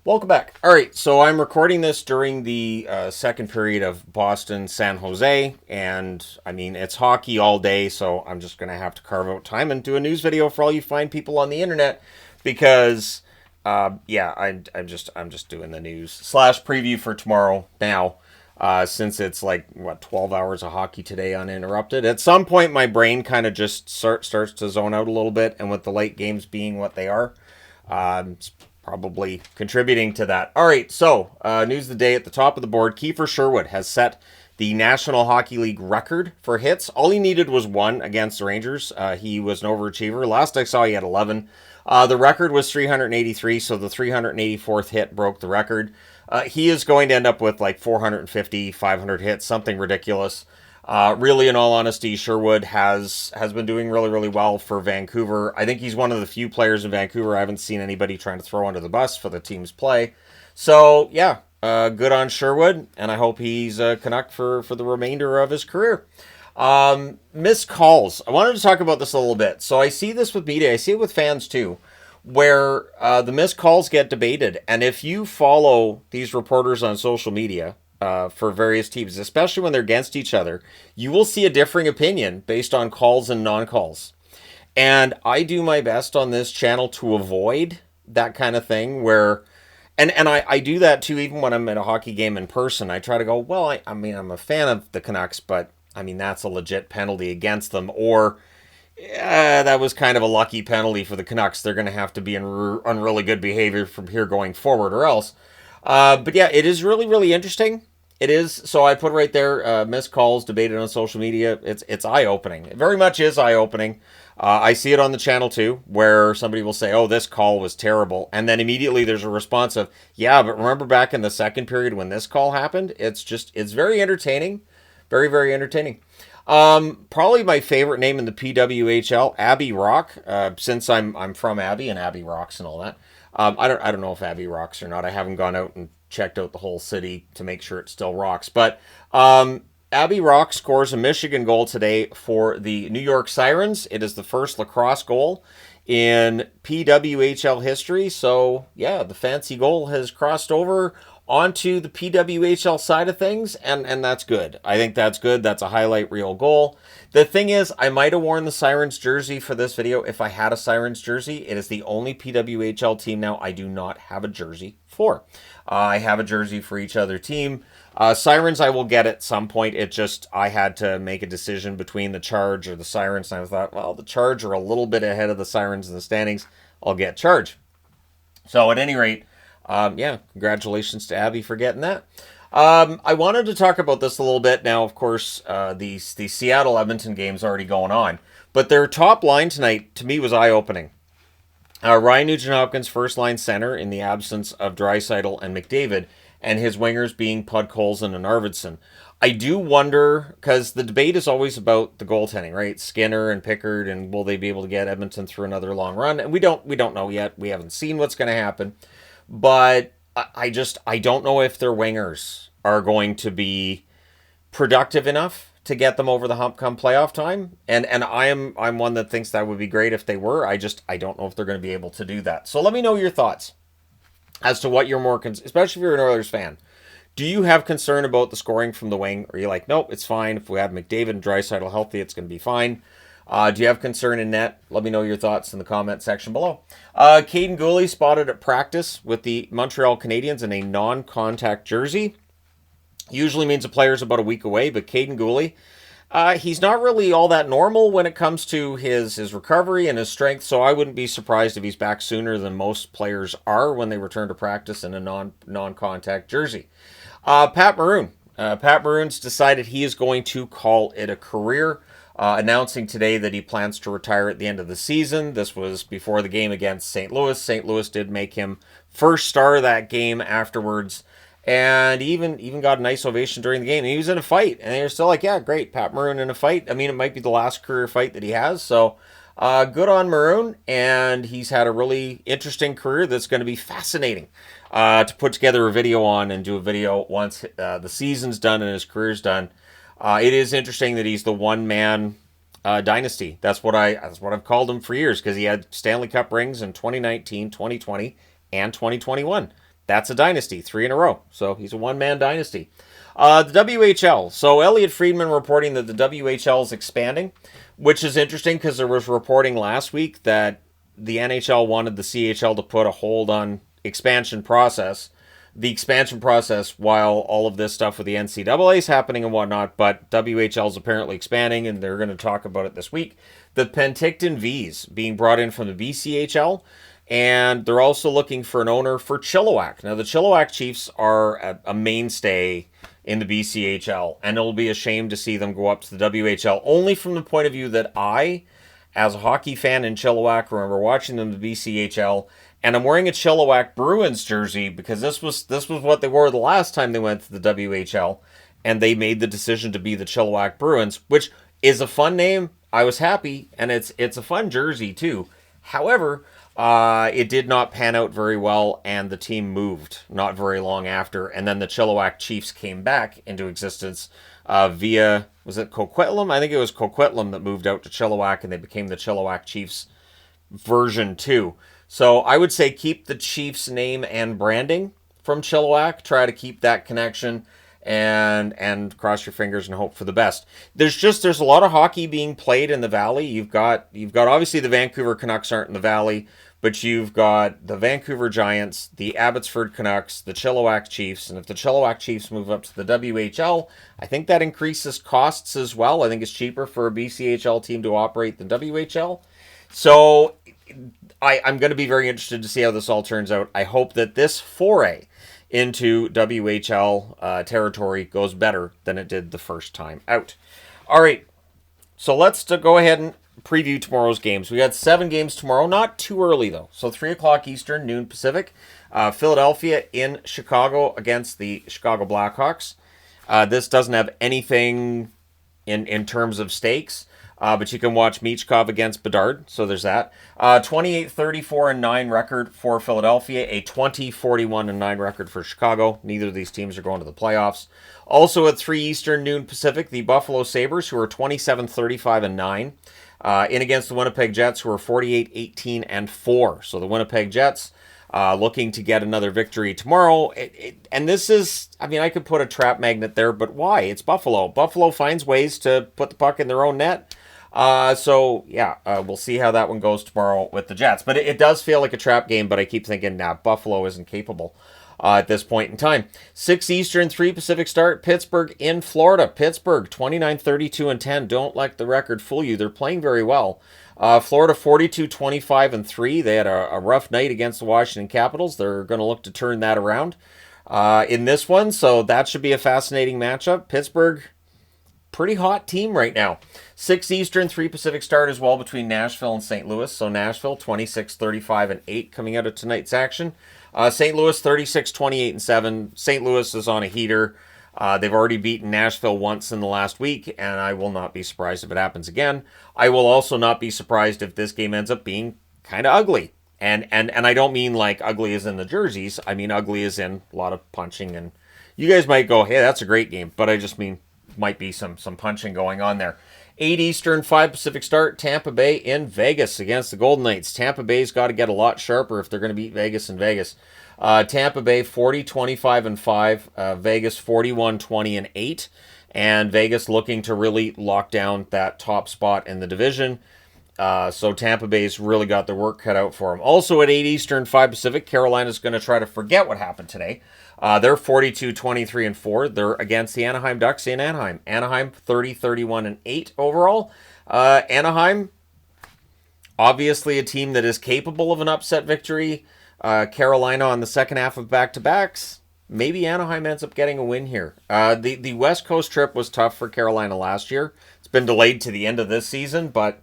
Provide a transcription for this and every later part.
Welcome back. All right, so I'm recording this during the second period of Boston San Jose, and I mean it's hockey all day, so I'm just gonna have to carve out time and do a news video for all you fine people on the internet, because I'm just doing the news slash preview for tomorrow now. Since it's like 12 hours of hockey today uninterrupted. At some point, my brain kind of just starts to zone out a little bit, and with the late games being what they are, it's probably contributing to that. All right, so news of the day at the top of the board. Kiefer Sherwood has set the National Hockey League record for hits. All he needed was one against the Rangers. He was an overachiever. Last I saw, he had 11. The record was 383, so the 384th hit broke the record. He is going to end up with like 450, 500 hits, something ridiculous. Really, in all honesty, Sherwood has been doing really, really well for Vancouver. I think he's one of the few players in Vancouver I haven't seen anybody trying to throw under the bus for the team's play. So, yeah, good on Sherwood, and I hope he's a Canuck for the remainder of his career. Missed calls. I wanted to talk about this a little bit. So I see this with media. I see it with fans too, where the missed calls get debated. And if you follow these reporters on social media for various teams, especially when they're against each other, you will see a differing opinion based on calls and non-calls. And I do my best on this channel to avoid that kind of thing where... And I do that too, even when I'm at a hockey game in person. I try to go, well, I mean, I'm a fan of the Canucks, but I mean, that's a legit penalty against them. Or, that was kind of a lucky penalty for the Canucks. They're going to have to be on really good behavior from here going forward or else. But yeah, it is really, really interesting. It is. So I put right there, missed calls debated on social media. It's eye-opening. It very much is eye-opening. I see it on the channel too, where somebody will say, oh, this call was terrible. And then immediately there's a response of, yeah, but remember back in the second period when this call happened? It's very entertaining. Very, very entertaining. Probably my favorite name in the PWHL, Abby Rock, since I'm from Abby and Abby rocks and all that. I don't know if Abby rocks or not. I haven't gone out and checked out the whole city to make sure it still rocks. But Abby Rock scores a Michigan goal today for the New York Sirens. It is the first lacrosse goal in PWHL history. So, yeah, the fancy goal has crossed over onto the PWHL side of things, and that's good. I think that's good. That's a highlight reel goal. The thing is, I might have worn the Sirens jersey for this video if I had a Sirens jersey. It is the only PWHL team now I do not have a jersey for. I have a jersey for each other team. Sirens I will get at some point. It just, I had to make a decision between the Charge or the Sirens, and I thought, well, the Charge are a little bit ahead of the Sirens in the standings. I'll get Charge. So at any rate, yeah, congratulations to Abby for getting that. I wanted to talk about this a little bit. Now, of course, the Seattle-Edmonton game's already going on, but their top line tonight, to me, was eye-opening. Ryan Nugent-Hopkins, first-line center in the absence of Draisaitl and McDavid, and his wingers being Podkolzin and Arvidsson. I do wonder, because the debate is always about the goaltending, right? Skinner and Pickard, and will they be able to get Edmonton through another long run? And we don't know yet. We haven't seen what's going to happen. But I don't know if their wingers are going to be productive enough to get them over the hump come playoff time. And I'm one that thinks that would be great if they were. I don't know if they're going to be able to do that. So let me know your thoughts as to what you're more, especially if you're an Oilers fan. Do you have concern about the scoring from the wing? Or are you like, nope, it's fine. If we have McDavid and Draisaitl healthy, it's going to be fine. Do you have concern in net? Let me know your thoughts in the comment section below. Caden Gooley spotted at practice with the Montreal Canadiens in a non-contact jersey. Usually means a player's about a week away, but Caden Gooley, he's not really all that normal when it comes to his recovery and his strength, so I wouldn't be surprised if he's back sooner than most players are when they return to practice in a non-contact jersey. Pat Maroon. Pat Maroon's decided he is going to call it a career, announcing today that he plans to retire at the end of the season. This was before the game against St. Louis. St. Louis did make him first star of that game afterwards, and even got a nice ovation during the game. He was in a fight, and they were still like, yeah, great, Pat Maroon in a fight. I mean, it might be the last career fight that he has, so good on Maroon, and he's had a really interesting career that's going to be fascinating to put together a video on and do a video once the season's done and his career's done. It is interesting that he's the one-man dynasty. That's what I've called him for years, because he had Stanley Cup rings in 2019, 2020, and 2021. That's a dynasty, 3 in a row. So he's a one-man dynasty. The WHL. So Elliot Friedman reporting that the WHL is expanding, which is interesting because there was reporting last week that the NHL wanted the CHL to put a hold on the expansion process while all of this stuff with the NCAA is happening and whatnot, but WHL is apparently expanding, and they're going to talk about it this week. The Penticton Vs being brought in from the BCHL, and they're also looking for an owner for Chilliwack. Now, the Chilliwack Chiefs are a mainstay in the BCHL, and it'll be a shame to see them go up to the WHL, only from the point of view that I, as a hockey fan in Chilliwack, remember watching them in the BCHL, and I'm wearing a Chilliwack Bruins jersey because this was what they wore the last time they went to the WHL, and they made the decision to be the Chilliwack Bruins, which is a fun name. I was happy, and it's a fun jersey too. However, it did not pan out very well, and the team moved not very long after, and then the Chilliwack Chiefs came back into existence via, was it Coquitlam? I think it was Coquitlam that moved out to Chilliwack, and they became the Chilliwack Chiefs version 2. So I would say keep the Chiefs name and branding from Chilliwack. Try to keep that connection and cross your fingers and hope for the best. There's a lot of hockey being played in the Valley. You've got obviously the Vancouver Canucks aren't in the Valley, but you've got the Vancouver Giants, the Abbotsford Canucks, the Chilliwack Chiefs, and if the Chilliwack Chiefs move up to the WHL, I think that increases costs as well. I think it's cheaper for a BCHL team to operate than WHL. So I'm going to be very interested to see how this all turns out. I hope that this foray into WHL territory goes better than it did the first time out. All right, so let's go ahead and preview tomorrow's games. We got 7 games tomorrow, not too early though. So 3 o'clock Eastern, noon Pacific. Philadelphia in Chicago against the Chicago Blackhawks. This doesn't have anything in terms of stakes. But you can watch Michkov against Bedard, so there's that. 28-34-9 record for Philadelphia, a 20-41-9 record for Chicago. Neither of these teams are going to the playoffs. Also at 3 Eastern, noon Pacific, the Buffalo Sabres, who are 27-35-9, in against the Winnipeg Jets, who are 48-18-4. So the Winnipeg Jets looking to get another victory tomorrow. And this is, I mean, I could put a trap magnet there, but why? It's Buffalo. Buffalo finds ways to put the puck in their own net. We'll see how that one goes tomorrow with the Jets. But it does feel like a trap game, but I keep thinking, Buffalo isn't capable at this point in time. 6 Eastern, 3 Pacific start. Pittsburgh in Florida. Pittsburgh, 29-32-10. Don't let the record fool you. They're playing very well. Florida, 42-25-3. They had a rough night against the Washington Capitals. They're going to look to turn that around in this one, so that should be a fascinating matchup. Pittsburgh, pretty hot team right now. 6 Eastern, 3 Pacific start as well between Nashville and St. Louis. So Nashville, 26-35-8 coming out of tonight's action. St. Louis, 36-28-7. St. Louis is on a heater. They've already beaten Nashville once in the last week, and I will not be surprised if it happens again. I will also not be surprised if this game ends up being kind of ugly. And I don't mean like ugly as in the jerseys. I mean ugly as in a lot of punching. And you guys might go, hey, that's a great game. But I just mean might be some punching going on there. 8 Eastern, 5 Pacific start. Tampa Bay in Vegas against the Golden Knights. Tampa Bay's got to get a lot sharper if they're going to beat Vegas in Vegas. Tampa Bay 40-25-5. Vegas 41-20-8. And Vegas looking to really lock down that top spot in the division. So Tampa Bay's really got their work cut out for them. Also at 8 Eastern, 5 Pacific, Carolina's going to try to forget what happened today. They're 42-23-4. They're against the Anaheim Ducks in Anaheim. Anaheim 30-31-8 overall. Anaheim, obviously a team that is capable of an upset victory. Carolina on the second half of back-to-backs. Maybe Anaheim ends up getting a win here. The West Coast trip was tough for Carolina last year. It's been delayed to the end of this season, but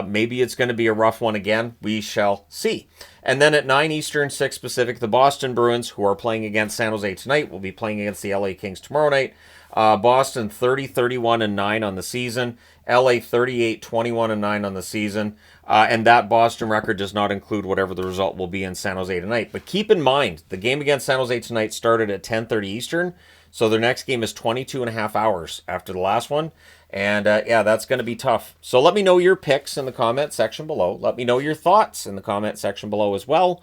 maybe it's going to be a rough one again. We shall see. And then at 9 Eastern, 6 Pacific, the Boston Bruins, who are playing against San Jose tonight, will be playing against the LA Kings tomorrow night. Boston 30-31-9 on the season. LA 38-21-9 on the season. And that Boston record does not include whatever the result will be in San Jose tonight. But keep in mind, the game against San Jose tonight started at 10:30 Eastern. So their next game is 22 and a half hours after the last one. And yeah, that's going to be tough. So let me know your picks in the comment section below. Let me know your thoughts in the comment section below as well.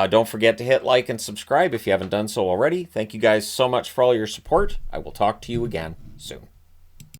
Don't forget to hit like and subscribe if you haven't done so already. Thank you guys so much for all your support. I will talk to you again soon.